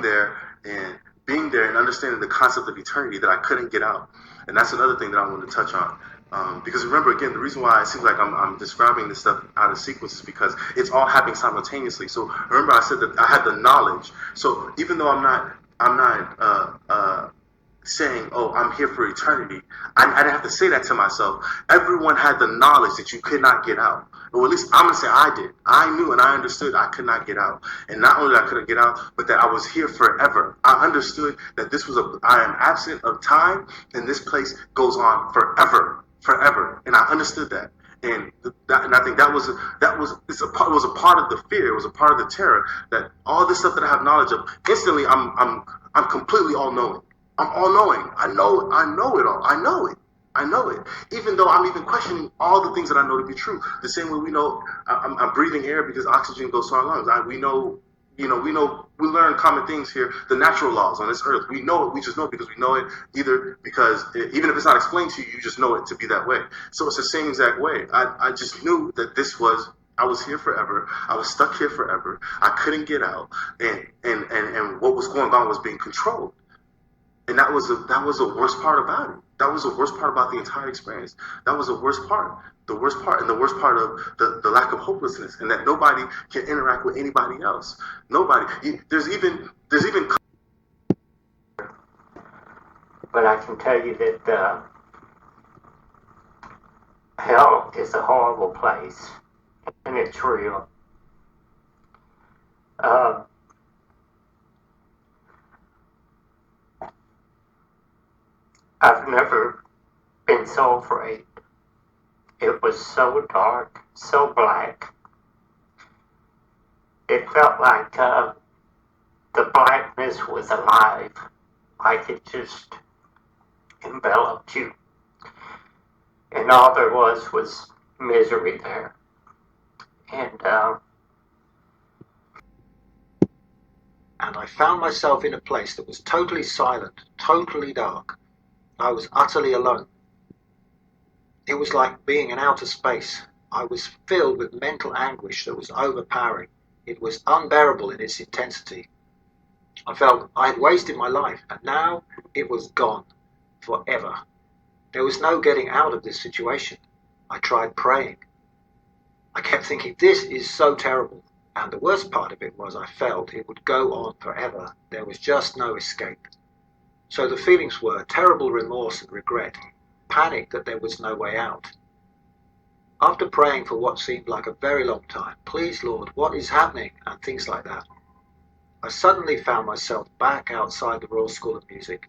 being there and understanding the concept of eternity that I couldn't get out. And that's another thing that I wanted to touch on. Because remember, again, the reason why it seems like I'm describing this stuff out of sequence is because it's all happening simultaneously. So remember, I said that I had the knowledge. So even though I'm not saying, "Oh, I'm here for eternity," I didn't have to say that to myself. Everyone had the knowledge that you could not get out. Or at least I'm gonna say I did. I knew and I understood I could not get out. And not only that I couldn't get out, but that I was here forever. I understood that I am absent of time, and this place goes on forever, forever. And I understood that. And I think it was a part of the fear. It was a part of the terror that all this stuff that I have knowledge of. Instantly, I'm completely all knowing. I'm all knowing. I know it all. I know it. I know it. Even though I'm even questioning all the things that I know to be true. The same way we know I'm breathing air because oxygen goes to our lungs. We learn common things here, the natural laws on this earth. We know it. We just know it because we know it, either because even if it's not explained to you, you just know it to be that way. So it's the same exact way. I just knew that I was here forever. I was stuck here forever. I couldn't get out. And what was going on was being controlled. And that was the worst part about it. That was the worst part about the entire experience. That was the worst part. The worst part, and the worst part of the lack of hopelessness, and that nobody can interact with anybody else. Nobody. There's even. But I can tell you that hell is a horrible place, and it's real. I've never been so afraid. It was so dark, so black. It felt like the blackness was alive, like it just enveloped you. And all there was misery there. And I found myself in a place that was totally silent, totally dark. I was utterly alone. It was like being in outer space. I was filled with mental anguish that was overpowering. It was unbearable in its intensity. I felt I had wasted my life, and now it was gone, forever. There was no getting out of this situation. I tried praying. I kept thinking, this is so terrible. And the worst part of it was I felt it would go on forever. There was just no escape. So the feelings were terrible remorse and regret, panic that there was no way out. After praying for what seemed like a very long time, please Lord, what is happening? And things like that, I suddenly found myself back outside the Royal School of Music.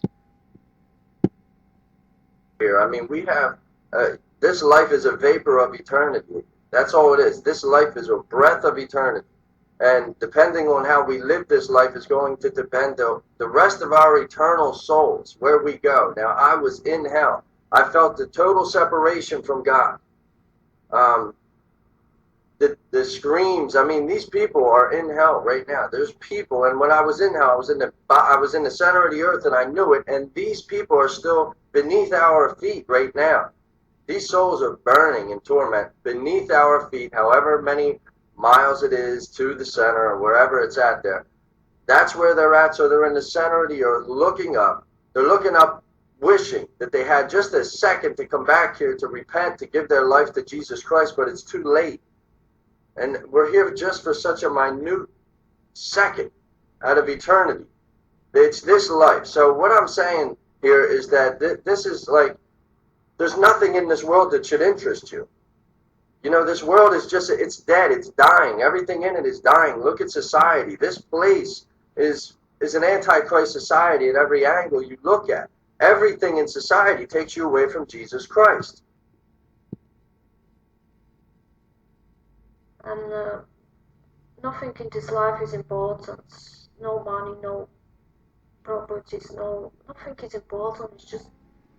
I mean, we have, this life is a vapor of eternity. That's all it is. This life is a breath of eternity. And depending on how we live this life is going to depend on the rest of our eternal souls, where we go. Now, I was in hell. I felt the total separation from God. The screams, I mean, these people are in hell right now. There's people, and when I was in hell, I was in the center of the earth, and I knew it, and these people are still beneath our feet right now. These souls are burning in torment beneath our feet, however many miles it is to the center or wherever it's at there. That's where they're at. So they're in the center of the earth looking up. They're looking up, wishing that they had just a second to come back here to repent, to give their life to Jesus Christ, but it's too late. And we're here just for such a minute second out of eternity. It's this life. So what I'm saying here is that this is like, there's nothing in this world that should interest you. You know, this world is just, it's dead, it's dying. Everything in it is dying. Look at society. This place is an antichrist society at every angle you look at. Everything in society takes you away from Jesus Christ. And nothing in this life is important. No money, no properties, nothing is important. It's just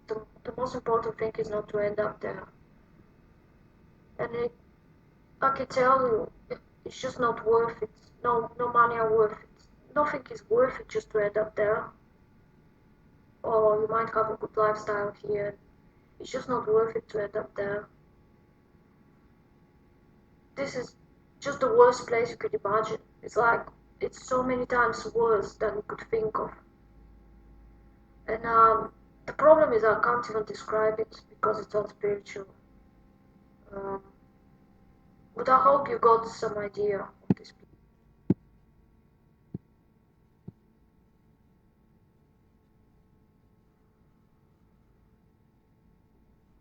the most important thing is not to end up there. And I can tell you, it's just not worth it. No money are worth it. Nothing is worth it just to end up there. Or you might have a good lifestyle here. It's just not worth it to end up there. This is just the worst place you could imagine. It's like it's so many times worse than you could think of. And the problem is I can't even describe it because it's all spiritual. Um, but I hope you got some idea of this.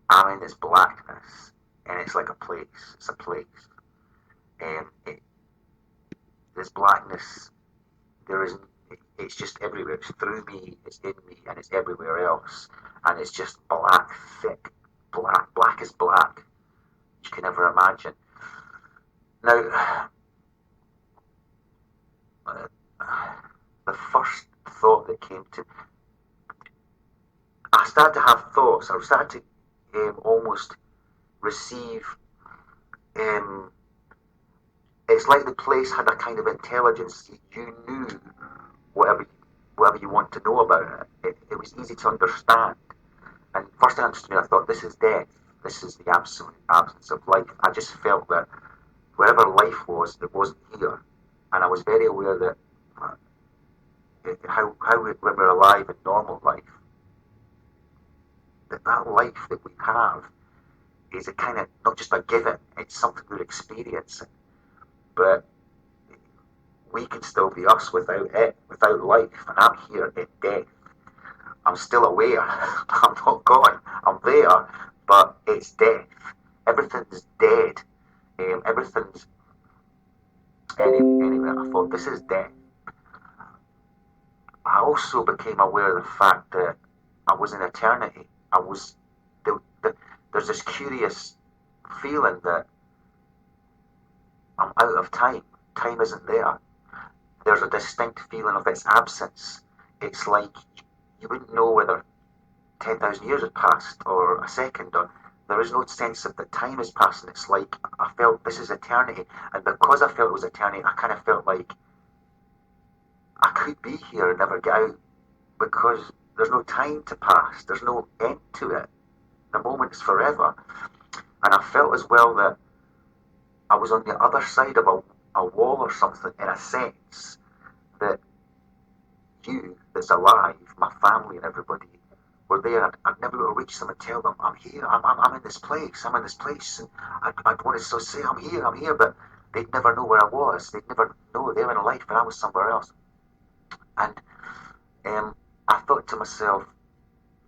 I'm in this blackness, and it's like a place. It's a place, and this blackness, there is. It's just everywhere. It's through me. It's in me, and it's everywhere else. And it's just black, thick, black as black. You can never imagine. Now, the first thought that came to, I started to have thoughts. I started to almost receive. It's like the place had a kind of intelligence. You knew whatever you want to know about it. It was easy to understand. And first thing I understood, I thought, this is death. This is the absolute absence of life. I just felt that wherever life was, it wasn't here. And I was very aware that when we're alive in normal life, that life that we have is a kind of not just a given, it's something we're experiencing. But we can still be us without it, without life. And I'm here in death. I'm still aware. I'm not gone. I'm there, but it's death. Everything's dead. Everything's anyway. I thought, this is death. I also became aware of the fact that I was in eternity. There's this curious feeling that I'm out of time. Time isn't there. There's a distinct feeling of its absence. It's like you wouldn't know whether 10,000 years had passed or a second, or there is no sense of that time is passing. It's like I felt this is eternity, and because I felt it was eternity, I kind of felt like I could be here and never get out because there's no time to pass. There's no end to it. The moment is forever. And I felt as well that I was on the other side of a wall or something, in a sense that you that's alive, my family and everybody, were there. I'd never be able to reach them and tell them, I'm here, I'm in this place, I'm in this place. And I'd want to say, I'm here, but they'd never know where I was. They'd never know they were in life and I was somewhere else. And I thought to myself,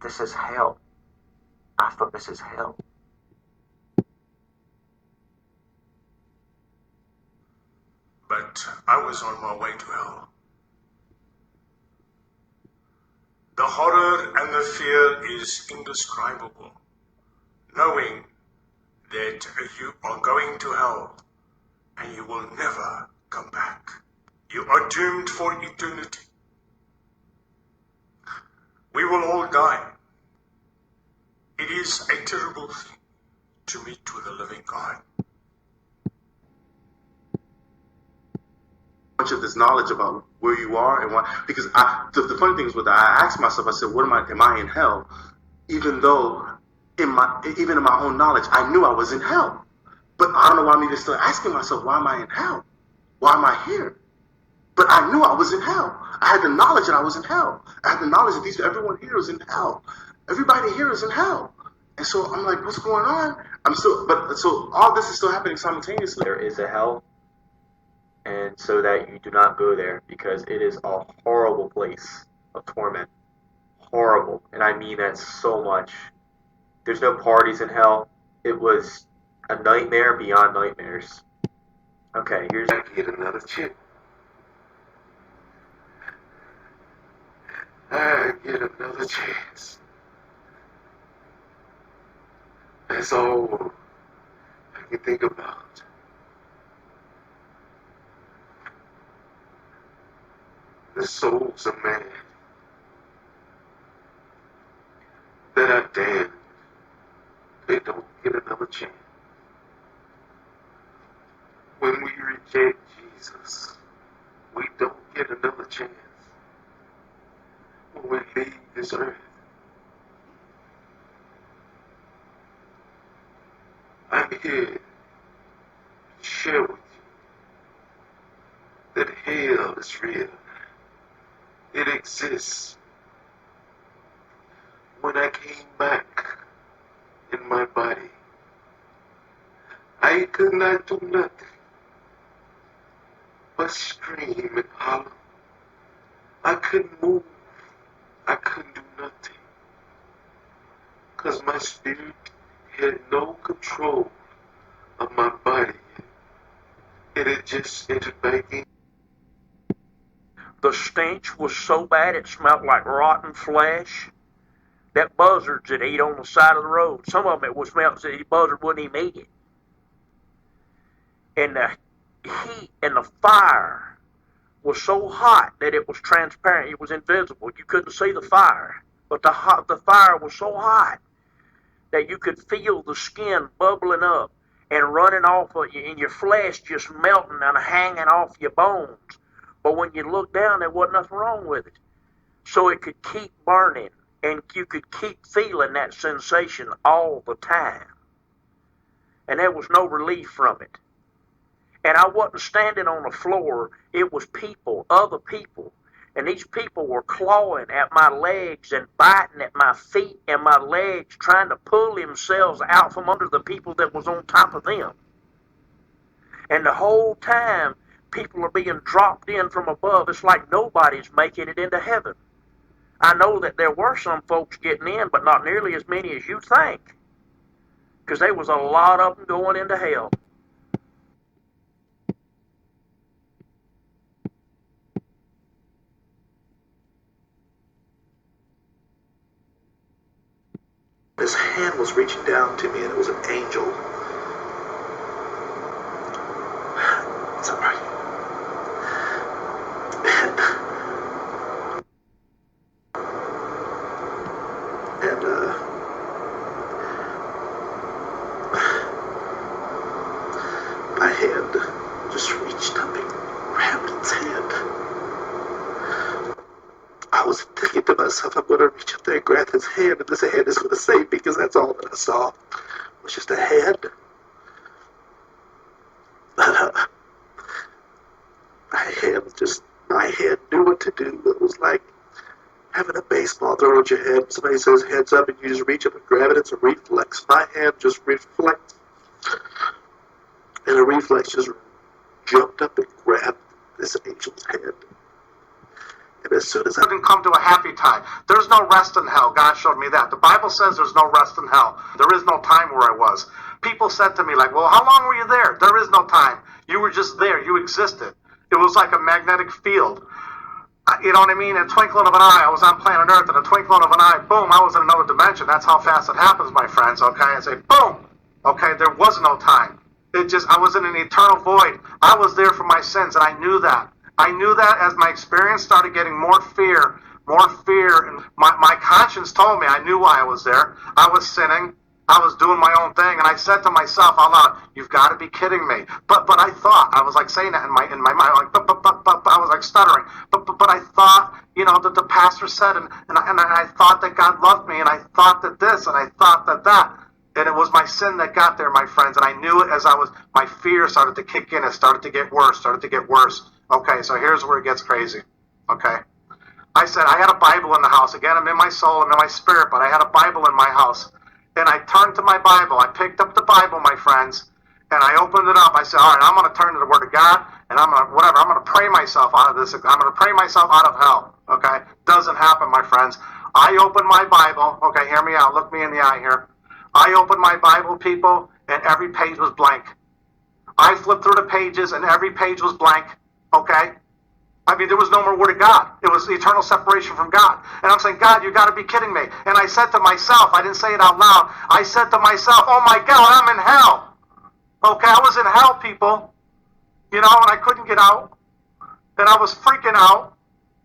this is hell. I thought, this is hell. But I was on my way to hell. The horror and the fear is indescribable. Knowing that you are going to hell and you will never come back. You are doomed for eternity. We will all die. It is a terrible thing to meet with a living God. Much of this knowledge about where you are and why, because the funny thing is with that, I asked myself, I said, what am I in hell? Even though even in my own knowledge, I knew I was in hell. But I don't know why I'm even still asking myself, why am I in hell? Why am I here? But I knew I was in hell. I had the knowledge that I was in hell. I had the knowledge that everyone here is in hell. Everybody here is in hell. And so I'm like, what's going on? So all this is still happening simultaneously. There is a hell, and so that you do not go there, because it is a horrible place of torment. Horrible. And I mean that so much. There's no parties in hell. It was a nightmare beyond nightmares. Okay, here's... I get another chick. I get another chance. That's all I can think about. The souls of man that are damned, they don't get another chance. When we reject Jesus, we don't get another chance. When we leave this earth, I'm here to share with you that hell is real. It exists. When I came back in my body, I could not do nothing but scream and holler. I couldn't move. I couldn't do nothing. Because my spirit had no control of my body. It had just entered back in. The stench was so bad it smelled like rotten flesh. That buzzards that eat on the side of the road, some of them it was smelled that the buzzard wouldn't even eat it. And the heat and the fire was so hot that it was transparent. It was invisible. You couldn't see the fire. But the fire was so hot that you could feel the skin bubbling up and running off of you, and your flesh just melting and hanging off your bones. But when you looked down, there wasn't nothing wrong with it. So it could keep burning, and you could keep feeling that sensation all the time. And there was no relief from it. And I wasn't standing on the floor. It was people, other people. And these people were clawing at my legs and biting at my feet and my legs, trying to pull themselves out from under the people that was on top of them. And the whole time, people are being dropped in from above. It's like nobody's making it into heaven. I know that there were some folks getting in, but not nearly as many as you think. Because there was a lot of them going into hell. His hand was reaching down to me, and it was an angel. It's all right. And my hand just reached up and grabbed its hand. I was thinking to myself, I'm going to reach up there and grab his hand, and this hand is going to save me, because that's all that I saw was just a hand. My hand knew what to do. It was like having a baseball thrown at your head. Somebody says heads up, and you just reach up and grab it. It's a reflex. My hand just reflected, and a reflex just jumped up and grabbed this angel's hand. And as soon as I couldn't come to a happy time. There's no rest in hell. God showed me that. The Bible says there's no rest in hell. There is no time where I was. People said to me, like, well, how long were you there? There is no time. You were just there. You existed. It was like a magnetic field. You know what I mean? In a twinkling of an eye, I was on planet Earth. In a twinkling of an eye, boom, I was in another dimension. That's how fast it happens, my friends, okay? I say, boom, okay? There was no time. I was in an eternal void. I was there for my sins, and I knew that. I knew that as my experience started getting more fear, and my conscience told me, I knew why I was there. I was sinning. I was doing my own thing, and I said to myself out loud, "You've got to be kidding me!" But I thought, I was like saying that in my mind, like but I was like stuttering. But I thought, you know, that the pastor said, and I thought that God loved me, and I thought that this, and I thought that, and it was my sin that got there, my friends, and I knew it as my fear started to kick in. It started to get worse. Okay, so here's where it gets crazy. Okay, I said I had a Bible in the house. Again, I'm in my soul, I'm in my spirit, but I had a Bible in my house. And I turned to my Bible. I picked up the Bible, my friends, and I opened it up. I said, all right, I'm going to turn to the Word of God, and I'm going to pray myself out of this. I'm going to pray myself out of hell, okay? Doesn't happen, my friends. I opened my Bible. Okay, hear me out. Look me in the eye here. I opened my Bible, people, and every page was blank. I flipped through the pages, and every page was blank, okay? I mean, there was no more Word of God. It was eternal separation from God. And I'm saying, God, you got to be kidding me. And I said to myself, I didn't say it out loud, I said to myself, oh my God, I'm in hell. Okay, I was in hell, people. You know, and I couldn't get out. And I was freaking out.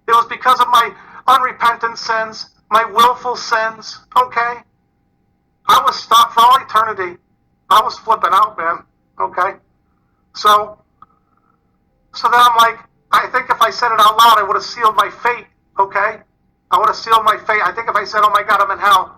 It was because of my unrepentant sins, my willful sins, okay? I was stuck for all eternity. I was flipping out, man, okay? So then I'm like, I think if I said it out loud, I would have sealed my fate, okay? I would have sealed my fate. I think if I said, oh my God, I'm in hell.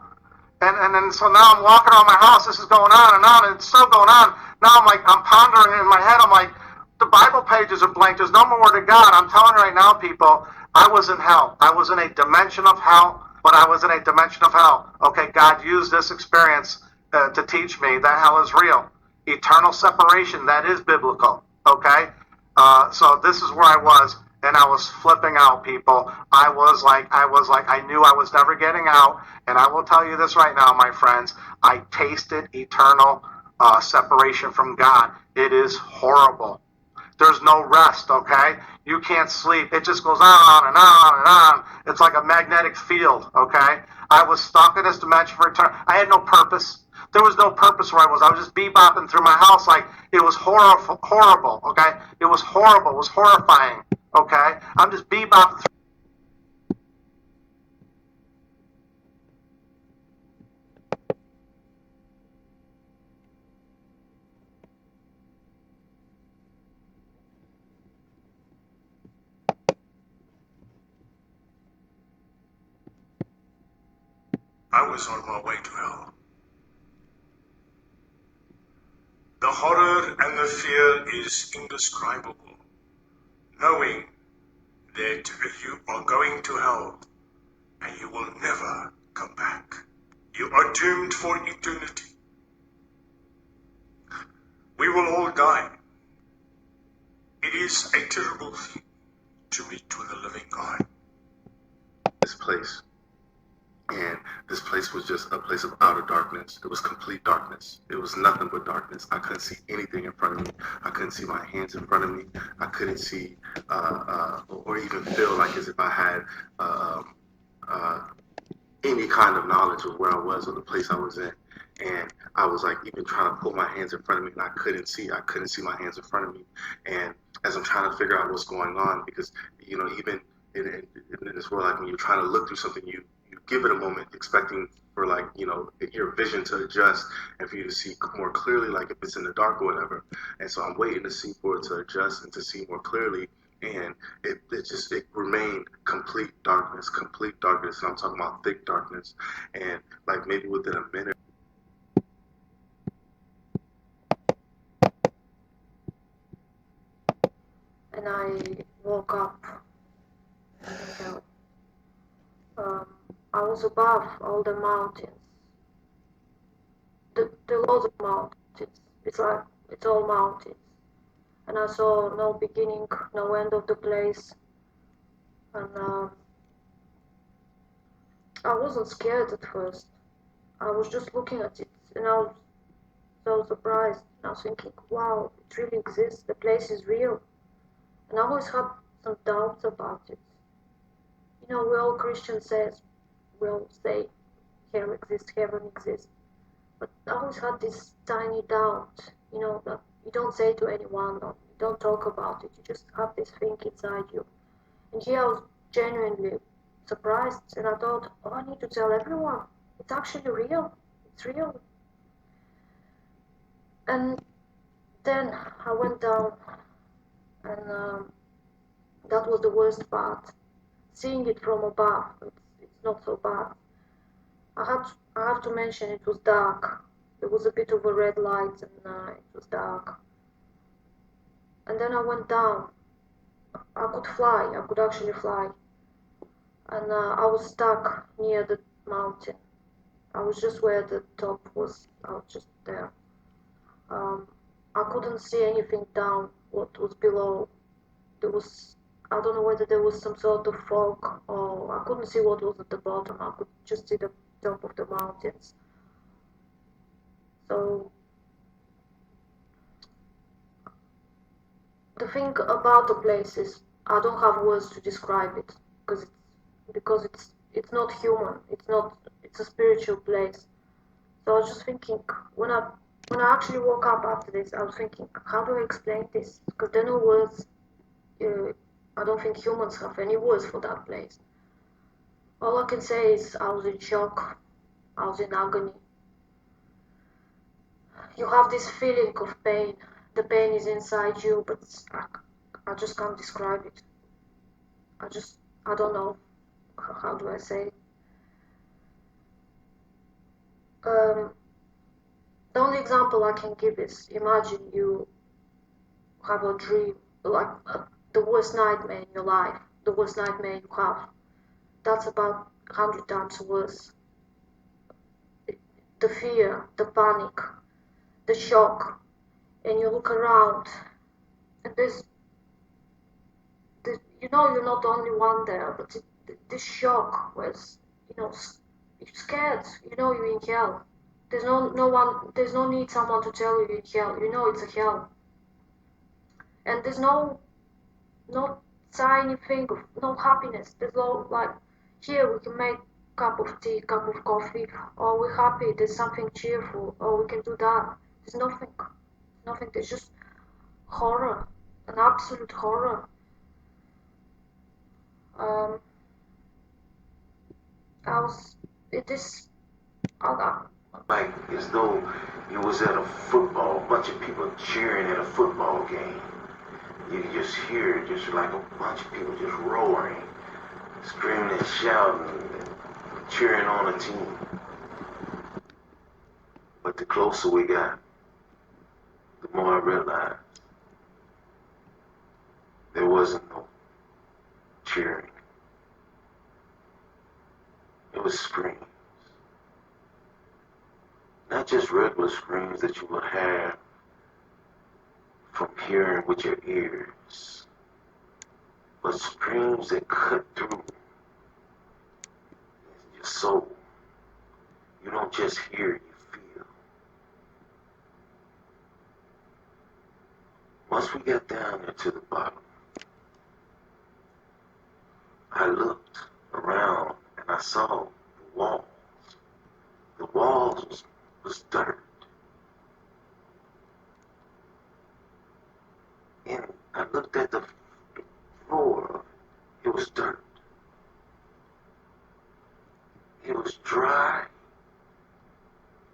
And then so now I'm walking around my house. This is going on, and it's still going on. Now I'm pondering in my head. I'm like, The Bible pages are blank. There's no more word of God. I'm telling you right now, people, I was in hell. I was in a dimension of hell, but I was in a dimension of hell. Okay, God used this experience to teach me that hell is real. Eternal separation, that is biblical. Okay? So this is where I was, and I was flipping out, people. I was like, I knew I was never getting out, and I will tell you this right now, my friends. I tasted eternal separation from God. It is horrible. There's no rest, okay? You can't sleep. It just goes on and on and on. It's like a magnetic field, okay? I was stuck in this dimension for eternity. I had no purpose. There was no purpose where I was. I was just bebopping through my house like it was horrible, okay? It was horrible. It was horrifying, okay? I'm just bebopping through. I was on my way to hell. The horror and the fear is indescribable. Knowing that you are going to hell and you will never come back. You are doomed for eternity. We will all die. It is a terrible thing to meet with the living God. This place. And this place was just a place of outer darkness. It was complete darkness. It was nothing but darkness. I couldn't see anything in front of me. I couldn't see my hands in front of me. I couldn't see or even feel like as if I had any kind of knowledge of where I was or the place I was in. And I was like even trying to pull my hands in front of me, and I couldn't see my hands in front of me. And as I'm trying to figure out what's going on, because even in this world, like when you're trying to look through something, you give it a moment, expecting for your vision to adjust and for you to see more clearly, like if it's in the dark or whatever. And so I'm waiting to see for it to adjust and to see more clearly. And it remained complete darkness. And I'm talking about thick darkness. And like maybe within a minute. And I woke up. And, I was above all the mountains. The loads of mountains. It's like it's all mountains. And I saw no beginning, no end of the place. And I wasn't scared at first. I was just looking at it, and I was so surprised. And I was thinking, wow, it really exists. The place is real. And I always had some doubts about it. We all Christians will say hell exists, heaven exists. But I always had this tiny doubt, that you don't say to anyone, or you don't talk about it. You just have this thing inside you. And here I was genuinely surprised, and I thought, oh, I need to tell everyone. It's actually real. It's real. And then I went down, and that was the worst part. Seeing it from above, it's not so bad. I have to mention it was dark. There was a bit of a red light, and it was dark. And then I went down. I could fly. I could actually fly. And I was stuck near the mountain. I was just where the top was. I was just there. I couldn't see anything down what was below. There was, I don't know whether there was some sort of fog, or I couldn't see what was at the bottom. I could just see the top of the mountains. So the thing about the place is I don't have words to describe it, because it's not human. It's a spiritual place. So I was just thinking, when I actually woke up after this, I was thinking, how do I explain this? Because there are no words. I don't think humans have any words for that place. All I can say is I was in shock. I was in agony. You have this feeling of pain. The pain is inside you, but I just can't describe it. I don't know. How do I say it? The only example I can give is, imagine you have a dream, like the worst nightmare in your life, the worst nightmare you have. That's about 100 times worse. The fear, the panic, the shock, and you look around, and you're not the only one there, but this shock was, you're scared, you're in hell. There's no need someone to tell you you're in hell. You know it's a hell. And there's no tiny thing of no happiness. There's no like, here we can make cup of tea, cup of coffee, or we're happy, there's something cheerful, or we can do that. There's nothing, there's just horror, an absolute horror. Like as though you was at a bunch of people cheering at a football game. You just hear just like a bunch of people just roaring, screaming and shouting, and cheering on a team. But the closer we got, the more I realized there wasn't no cheering. It was screams. Not just regular screams that you would have from hearing with your ears, but screams that cut through your soul. You don't just hear, you feel. Once we got down there to the bottom, I looked around and I saw the walls. The walls was dirt. And I looked at the floor. It was dirt. It was dry.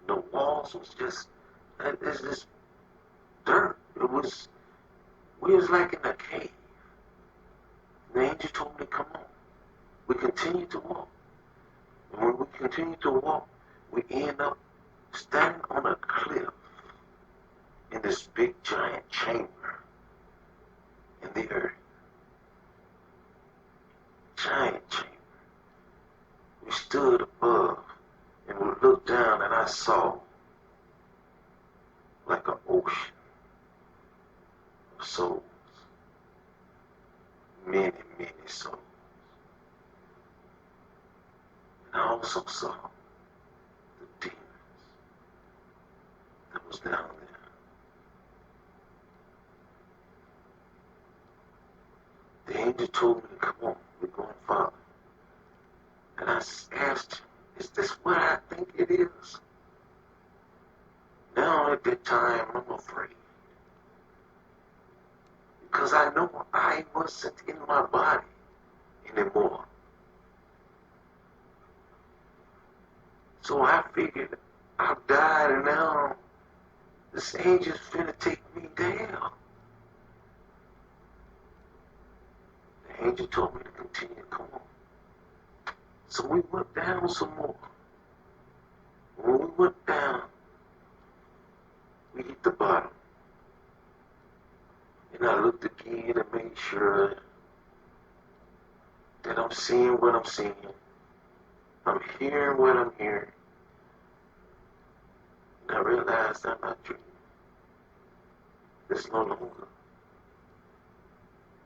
The walls was it's just dirt. We was like in a cave. The angel told me, come on. We continued to walk. And when we continued to walk, we end up standing on a cliff in this big giant chamber in the earth. Giant chamber. We stood above and we looked down and I saw like an ocean of souls. Many, many souls. And I also saw the demons that was down there. The angel told me to come on, we're going farther. And I asked him, is this what I think it is? Now at that time, I'm afraid. Because I know I wasn't in my body anymore. So I figured I've died and now this angel's finna take me down. The angel told me to continue, come on. So we went down some more. When we went down, we hit the bottom. And I looked again and made sure that I'm seeing what I'm seeing. I'm hearing what I'm hearing. And I realized I'm not dreaming. It's no longer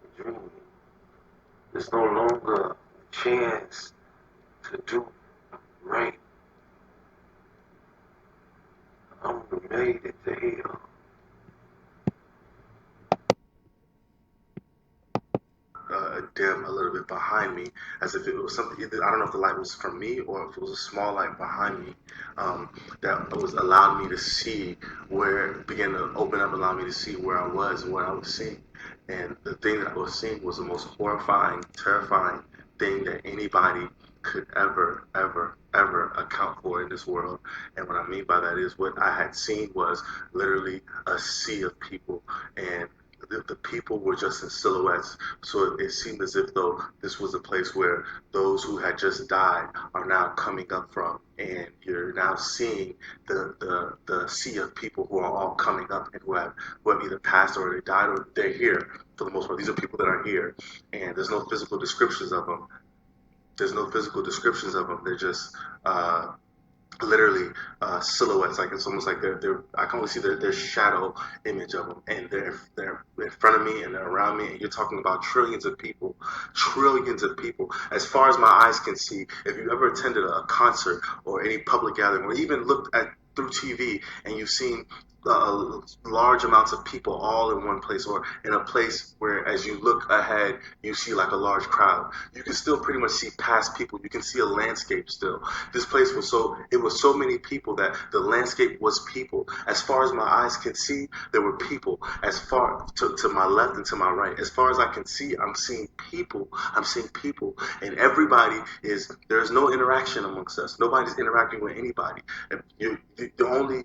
a dream. It's no longer a chance to do right. I'm made it to hell. Dim a little bit behind me, as if it was something. Either, I don't know if the light was from me or if it was a small light behind me that was allowed me to see where it began to open up, allowed me to see where I was and what I was seeing. And the thing that I was seeing was the most horrifying, terrifying thing that anybody could ever account for in this world. And what I mean by that is what I had seen was literally a sea of people, and the people were just in silhouettes. So it seemed as if though this was a place where those who had just died are now coming up from, and you're now seeing the sea of people who are all coming up and who have either passed or they died or they're here for the most part. These are people that are here, and there's no physical descriptions of them. There's no physical descriptions of them. They're just literally silhouettes. Like it's almost like they're I can only see their shadow image of them, and they're in front of me and they're around me. And you're talking about trillions of people, trillions of people. As far as my eyes can see, if you ever attended a concert or any public gathering, or even looked at through TV and you've seen large amounts of people all in one place, or in a place where as you look ahead you see like a large crowd, you can still pretty much see past people. You can see a landscape still. This place was so many people that the landscape was people. As far as my eyes can see, there were people. As far to my left and to my right, as far as I can see, I'm seeing people. And everybody there's no interaction amongst us. Nobody's interacting with anybody. And immediately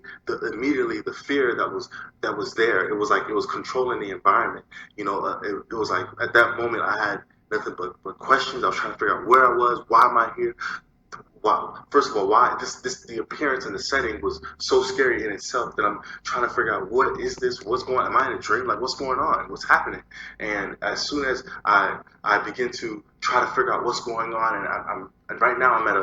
the fear that was there, it was like it was controlling the environment. It was like at that moment I had nothing but questions. I was trying to figure out where I was, why am I here. Wow. First of all, why the appearance and the setting was so scary in itself that I'm trying to figure out what is this, what's going on, am I in a dream, like what's going on, what's happening. And as soon as I begin to try to figure out what's going on, and right now I'm at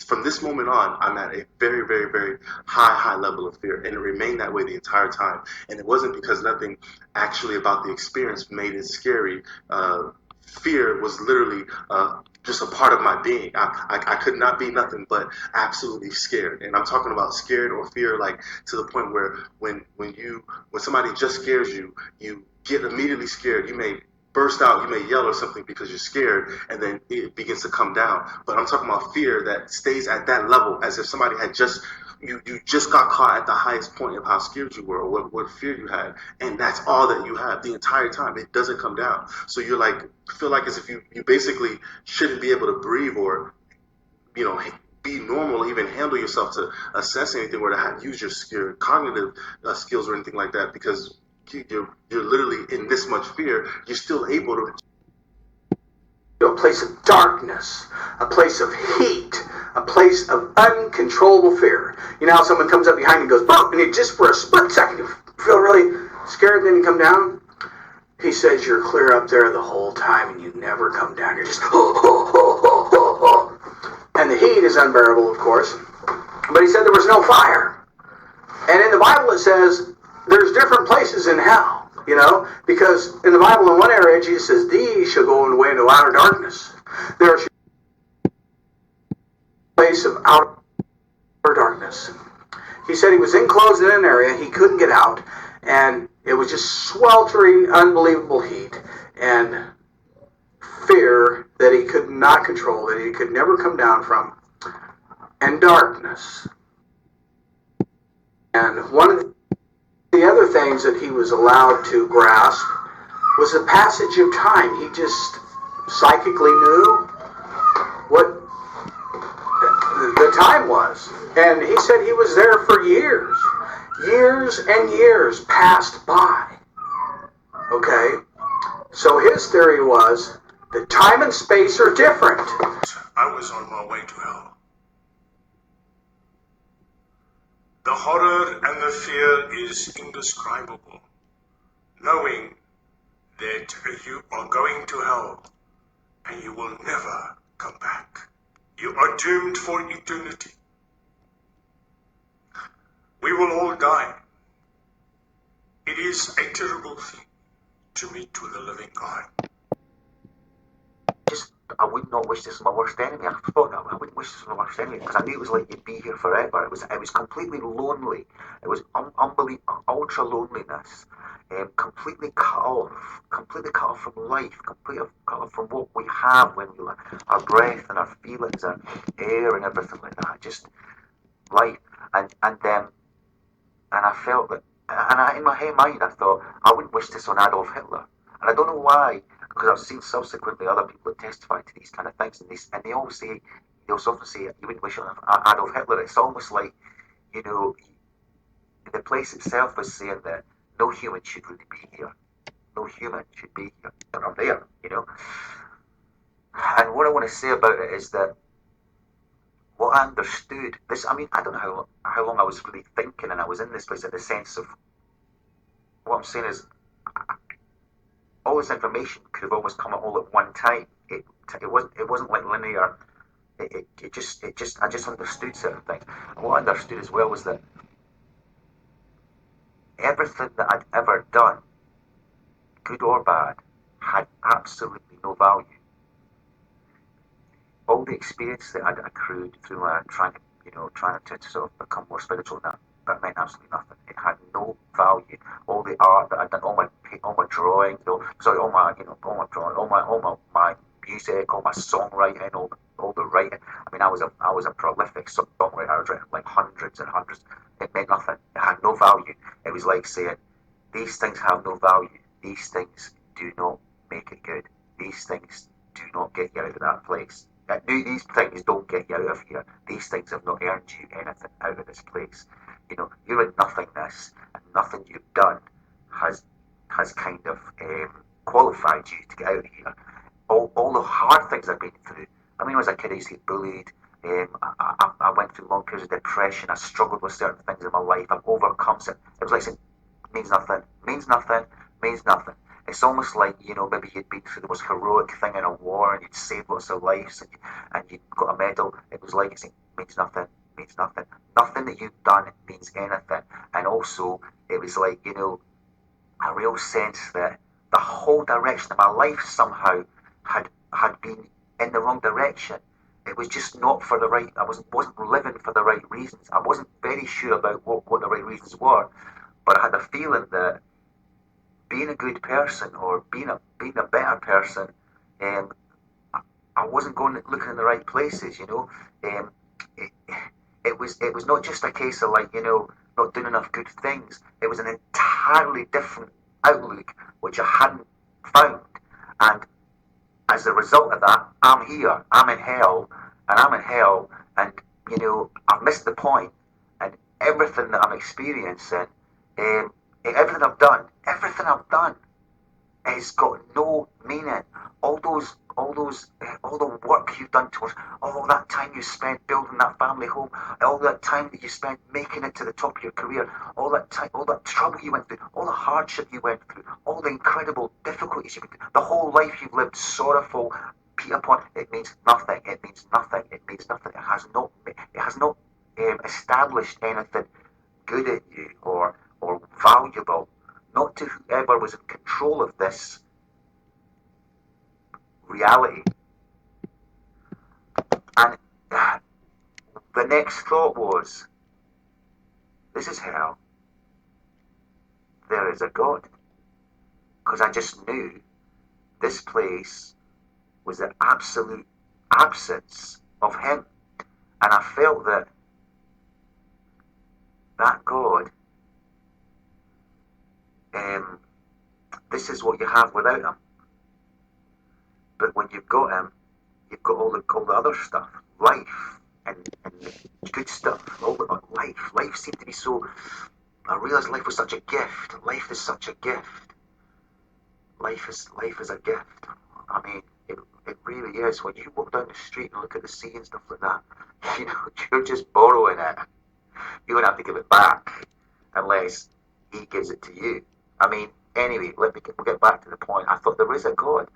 from this moment on, I'm at a very, very, very high level of fear, and it remained that way the entire time. And it wasn't because nothing actually about the experience made it scary. Fear was literally just a part of my being. I could not be nothing but absolutely scared. And I'm talking about scared or fear, like to the point where when somebody just scares you, you get immediately scared. You may burst out, you may yell or something because you're scared, and then it begins to come down. But I'm talking about fear that stays at that level, as if somebody had you just got caught at the highest point of how scared you were, or what fear you had, and that's all that you have the entire time. It doesn't come down. So you're like, feel like as if you basically shouldn't be able to breathe, or be normal, even handle yourself to assess anything, or to use your cognitive skills or anything like that, because you're literally in this much fear. You're still able to a place of darkness, a place of heat, a place of uncontrollable fear. You know how someone comes up behind you and goes, boom, and you just for a split second you feel really scared, and then you come down? He says you're clear up there the whole time and you never come down. You're just, and the heat is unbearable, of course. But he said there was no fire. And in the Bible it says there's different places in hell. Because in the Bible, in one area, Jesus says, these shall go away into outer darkness. There is a place of outer darkness. He said he was enclosed in an area, he couldn't get out, and it was just sweltering, unbelievable heat, and fear that he could not control, that he could never come down from, and darkness. And one of the other things that he was allowed to grasp was the passage of time. He just psychically knew what the time was. And he said he was there for years. Years and years passed by. Okay? So his theory was that time and space are different. I was on my way to hell. The horror and the fear is indescribable. Knowing that you are going to hell and you will never come back. You are doomed for eternity. We will all die. It is a terrible thing to meet with the living God. I would not wish this on my worst enemy. I thought that I wouldn't wish this on my worst enemy, because I knew it was like you'd be here forever. It was completely lonely. It was unbelievable, ultra loneliness, completely cut off from life, completely cut off from what we have when we our breath and our feelings and air and everything like that. Just life, and I felt that, and in my mind I thought I wouldn't wish this on Adolf Hitler, and I don't know why. Because I've seen subsequently other people that testify to these kind of things, and they always say, they'll often say, you wouldn't wish on Adolf Hitler. It's almost like, the place itself is saying that, no human should really be here. No human should be here. But I'm there, you know. And what I want to say about it is that what I understood, this, I mean, I don't know how long I was really thinking, and I was in this place in the sense of, what I'm saying is, all this information could have almost come all at one time. It wasn't like linear. I just understood certain things. And what I understood as well was that everything that I'd ever done, good or bad, had absolutely no value. All the experience that I'd accrued through my trying to sort of become more spiritual, that meant absolutely nothing. It had no value. All the art that I'd done, all my drawing, all my drawing, my music, all my songwriting, all the writing. I mean, I was a prolific songwriter. I was writing like hundreds and hundreds. It meant nothing. It had no value. It was like saying, these things have no value. These things do not make it good. These things do not get you out of that place. These things don't get you out of here. These things have not earned you anything out of this place. You know, you're in nothingness, and nothing you've done has kind of qualified you to get out of here. All the hard things I've been through. I mean, as a kid, I used to get bullied. I went through long periods of depression. I struggled with certain things in my life. I've overcome it. It was like saying, means nothing, means nothing, means nothing. It's almost like, you know, maybe you'd been through the most heroic thing in a war and you'd saved lots of lives and you'd got a medal. It was like saying, means nothing, means nothing. Nothing that you've done means anything. And also, it was like, you know, a real sense that the whole direction of my life somehow had been in the wrong direction. It was just not for the right. I wasn't living for the right reasons. I wasn't very sure about what the right reasons were, but I had a feeling that being a good person or being a better person, I wasn't going looking in the right places. You know, it was not just a case of like, you know, not doing enough good things. It was an entirely different outlook which I hadn't found, and as a result of that, I'm here, I'm in hell, and you know, I've missed the point, and everything that I'm experiencing, everything I've done, has got no meaning. All the work you've done towards, all that time you spent building that family home, all that time that you spent making it to the top of your career, all that time, all that trouble you went through, all the hardship you went through, all the incredible difficulties you went through, the whole life you've lived sorrowful, beat upon, it means nothing. It means nothing. It means nothing. It has not established anything good in you or valuable. Not to whoever was in control of this reality. And the next thought was, this is hell. There is a God. Because I just knew this place was the absolute absence of Him. And I felt that God, this is what you have without Him. But when you've got Him, you've got all the other stuff, life and good stuff. Life seemed to be so. I realised life was such a gift. Life is such a gift. Life is a gift. I mean, it really is. When you walk down the street and look at the sea and stuff like that, you know, you're just borrowing it. You don't have to give it back unless He gives it to you. I mean, anyway, we'll get back to the point. I thought there is a God.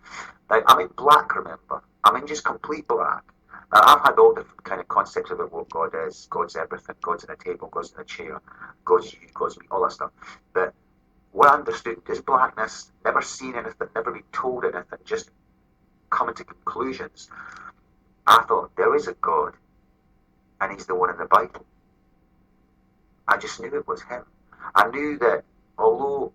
Now, I'm in black, remember? I'm in just complete black. Now, I've had all different kind of concepts about what God is. God's everything. God's in a table. God's in a chair. God's you. God's me. All that stuff. But what I understood, this blackness, never seen anything, never been told anything, just coming to conclusions. I thought, there is a God, and He's the one in the Bible. I just knew it was Him. I knew that although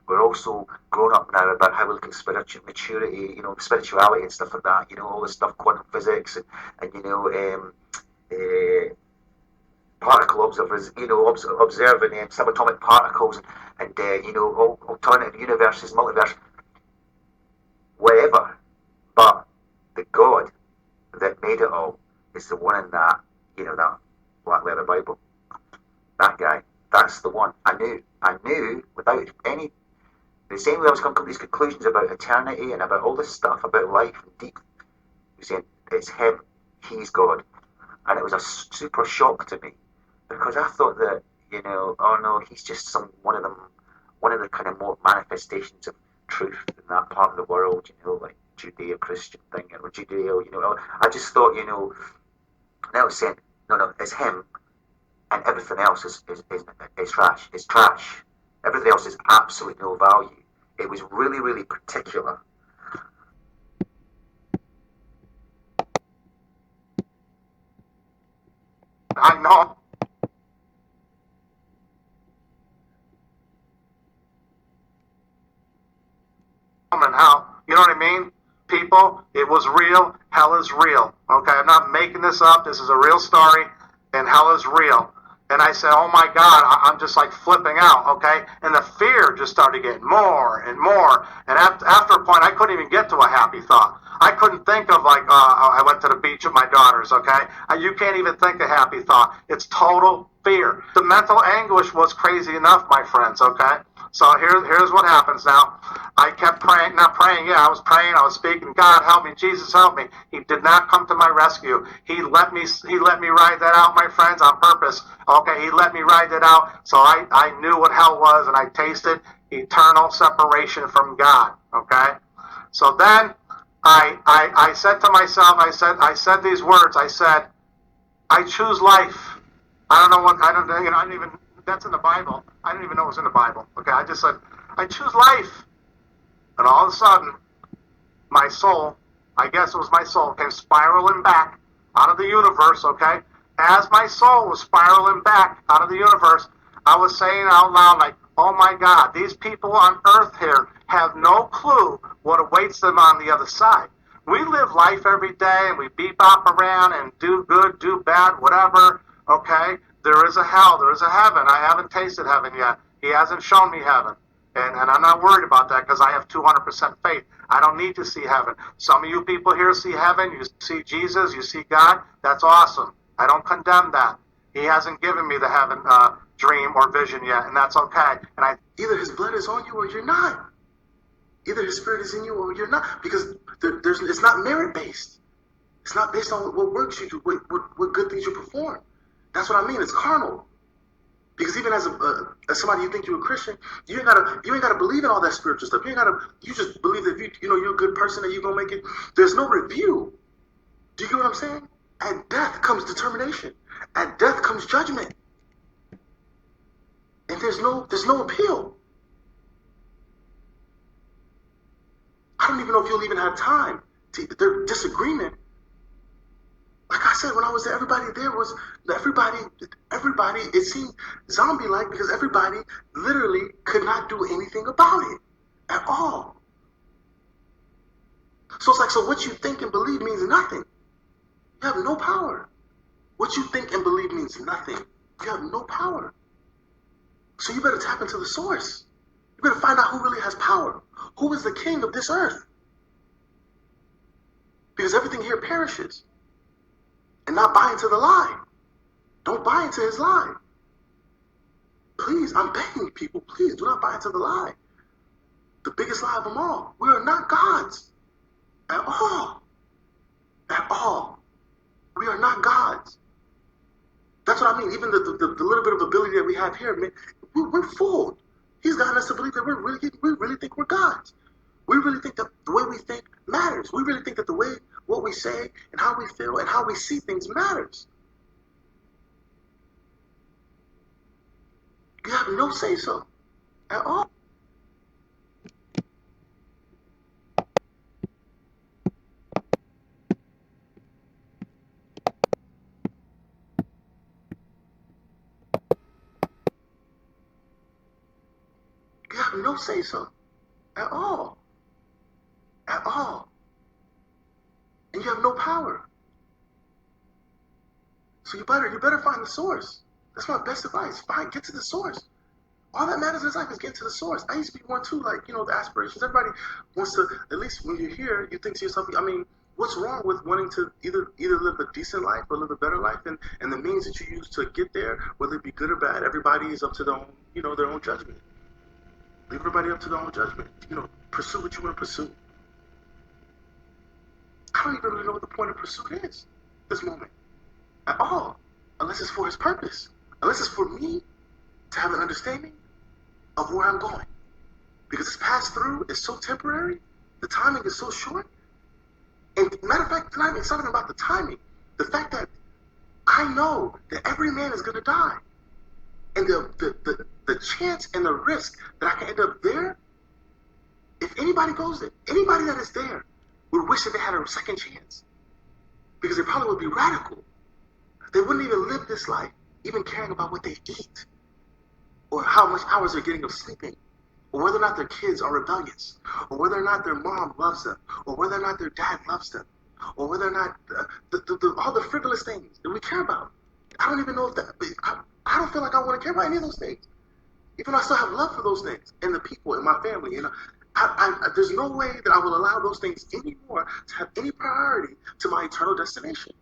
we're also grown up now about how we look at spiritual maturity, you know, spirituality and stuff like that, you know, all this stuff, quantum physics and you know, particle observers, you know, observing subatomic particles and you know, alternative universes, multiverse, whatever. But the God that made it all is the one in that, you know, that black letter Bible. That guy. that's the one. I knew without any, the same way I was coming to these conclusions about eternity and about all this stuff about life and deep, saying it's him, he's God. And it was a super shock to me because I thought that, oh no, he's just one of the kind of more manifestations of truth in that part of the world, like Judeo-Christian thing or Judeo, I just thought, now it's saying, no, it's him and everything else is trash. It's trash. Everything else is absolutely no value. It was really, really particular. I know. And how, you know what I mean? People, it was real. Hell is real. Okay, I'm not making this up. This is a real story, and hell is real. And I said, oh my God, I'm just like flipping out, okay? And the fear just started getting more and more. And after a point, I couldn't even get to a happy thought. I couldn't think of like, I went to the beach with my daughters, okay? You can't even think a happy thought. It's total fear. The mental anguish was crazy enough, my friends, okay? So here's what happens now. I kept praying, not praying, I was praying, I was speaking, God help me, Jesus help me. He did not come to my rescue. He let me ride that out, my friends, on purpose. Okay, he let me ride that out, so I knew what hell was, and I tasted eternal separation from God. Okay? So then I said to myself, I said these words, I said, I choose life. I don't even, that's in the Bible. I didn't even know it was in the Bible. Okay, I just said, I choose life. And all of a sudden, my soul, I guess it was my soul, came spiraling back out of the universe, okay? As my soul was spiraling back out of the universe, I was saying out loud, like, oh my God, these people on earth here have no clue what awaits them on the other side. We live life every day, and we bebop around and do good, do bad, whatever, okay? There is a hell, there is a heaven. I haven't tasted heaven yet. He hasn't shown me heaven. And I'm not worried about that because I have 200% faith. I don't need to see heaven. Some of you people here see heaven. You see Jesus. You see God. That's awesome. I don't condemn that. He hasn't given me the heaven dream or vision yet, and that's okay. And either his blood is on you or you're not. Either his spirit is in you or you're not. Because it's not merit-based. It's not based on what works you do, what good things you perform. That's what I mean. It's carnal. Because even as somebody you think you're a Christian, you ain't gotta believe in all that spiritual stuff. You just believe that if you're a good person that you're gonna make it. There's no review. Do you get what I'm saying? At death comes determination. At death comes judgment. And there's no appeal. I don't even know if you'll even have time to their disagreement. Like I said, when I was there, everybody, it seemed zombie-like because everybody literally could not do anything about it at all. So it's like, so what you think and believe means nothing. You have no power. What you think and believe means nothing. You have no power. So you better tap into the source. You better find out who really has power. Who is the king of this earth? Because everything here perishes. And not buy into the lie. Don't buy into his lie. Please, I'm begging people, please do not buy into the lie. The biggest lie of them all. We are not gods. At all. At all. We are not gods. That's what I mean. Even the little bit of ability that we have here, man, we're fooled. He's gotten us to believe that we really think we're gods. We really think that the way we think matters. We really think that the way what we say and how we feel and how we see things matters. You have no say-so at all. You have no say-so at all. At all. And you have no power. So you better find the source. That's my best advice. Get to the source. All that matters in life is get to the source. I used to be one too, like, the aspirations. Everybody wants to, at least when you're here, you think to yourself, I mean, What's wrong with wanting to either live a decent life or live a better life, and the means that you use to get there, whether it be good or bad, everybody is up to their own, their own judgment. Leave everybody up to their own judgment. Pursue what you want to pursue. I don't even really know what the point of pursuit is this moment at all, unless it's for his purpose, unless it's for me to have an understanding of where I'm going. Because this pass through is so temporary, the timing is so short. And matter of fact, it's not even about the timing. The fact that I know that every man is going to die. And the chance and the risk that I can end up there, if anybody goes there, anybody that is there would wish that they had a second chance. Because they probably would be radical. They wouldn't even live this life, even caring about what they eat, or how much hours they're getting of sleeping, or whether or not their kids are rebellious, or whether or not their mom loves them, or whether or not their dad loves them, or whether or not all the frivolous things that we care about. I don't even know if that, I don't feel like I want to care about any of those things. Even though I still have love for those things, and the people in my family, there's no way that I will allow those things anymore to have any priority to my eternal destination.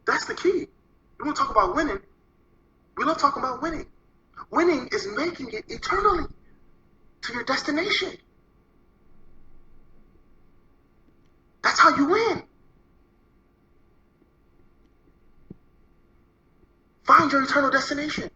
That's the key. We want to talk about winning. We love talking about winning. Winning is making it eternally to your destination. That's how you win. Find your eternal destination.